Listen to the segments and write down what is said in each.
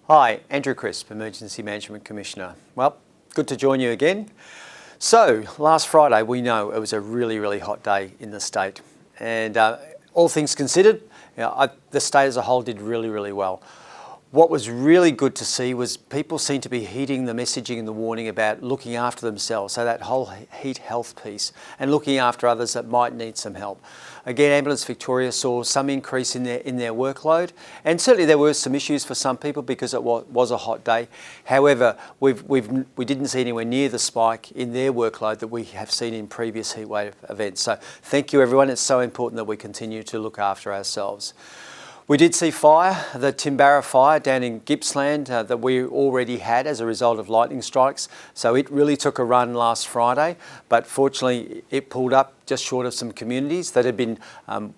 Hi, Andrew Crisp, Emergency Management Commissioner. Well, good to join you again. So, last Friday we know it was a really hot day in the state, and all things considered, the state as a whole did really well. What was really good to see was people seem to be heeding the messaging and the warning about looking after themselves, so that whole heat health piece, and looking after others that might need some help. Again, Ambulance Victoria saw some increase in their workload, and certainly there were some issues for some people because it was a hot day. However, we didn't see anywhere near the spike in their workload that we have seen in previous heatwave events. So thank you everyone, it's so important that we continue to look after ourselves. We did see fire, the Timbarra fire down in Gippsland that we already had as a result of lightning strikes. So it really took a run last Friday, but fortunately it pulled up just short of some communities that had been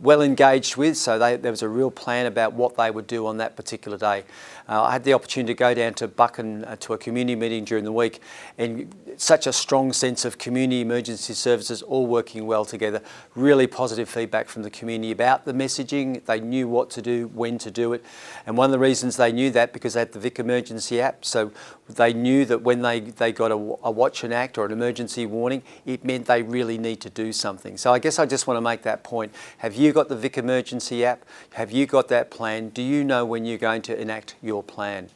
well engaged with, so there was a real plan about what they would do on that particular day. I had the opportunity to go down to Buchan to a community meeting during the week, and such a strong sense of community emergency services all working well together. Really positive feedback from the community about the messaging. They knew what to do, when to do it, and one of the reasons they knew that because they had the Vic Emergency app, so they knew that when they got a watch and act or an emergency warning, it meant they really need to do something. So I guess I just want to make that point. Have you got the Vic Emergency app? Have you got that plan? Do you know when you're going to enact your plan?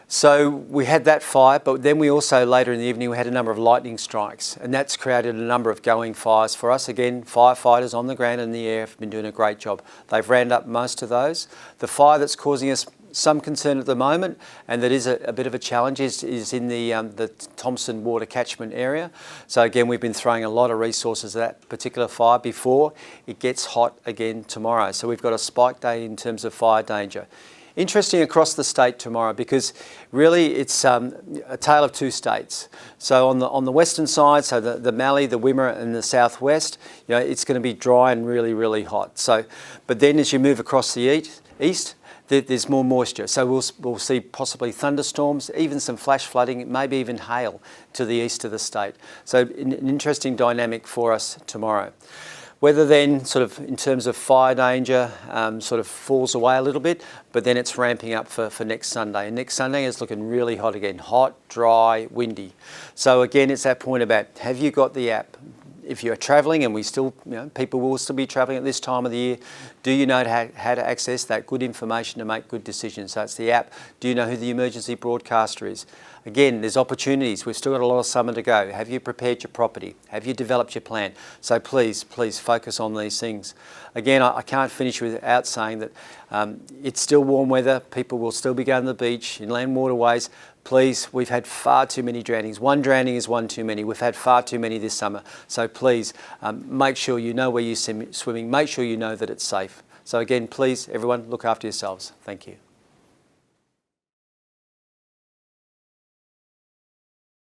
So we had that fire, but then we also, later in the evening, we had a number of lightning strikes, and that's created a number of going fires for us. Again, firefighters on the ground and in the air have been doing a great job. They've rounded up most of those. The fire that's causing us some concern at the moment, and that is a bit of a challenge, is in the Thomson water catchment area. So again, we've been throwing a lot of resources at that particular fire before it gets hot again tomorrow. So we've got a spike day in terms of fire danger. Interesting across the state tomorrow because really it's a tale of two states. So on the western side, so the Mallee, the Wimmera and the southwest, it's going to be dry and really hot. So, but then as you move across the east, there's more moisture, so we'll see possibly thunderstorms, even some flash flooding, maybe even hail to the east of the state. So an interesting dynamic for us tomorrow. Weather then, sort of in terms of fire danger, sort of falls away a little bit, but then it's ramping up for next Sunday. And next Sunday is looking really hot again, hot, dry, windy. So again, it's that point about, have you got the app? If you're travelling, and we still, people will still be travelling at this time of the year, do you know how to access that good information to make good decisions? So it's the app. Do you know who the emergency broadcaster is? Again, there's opportunities. We've still got a lot of summer to go. Have you prepared your property? Have you developed your plan? So please focus on these things. Again, I can't finish without saying that it's still warm weather. People will still be going to the beach, inland waterways. Please, we've had far too many drownings. One drowning is one too many. We've had far too many this summer. So please, make sure you know where you're swimming. Make sure you know that it's safe. So again, please, everyone, look after yourselves. Thank you.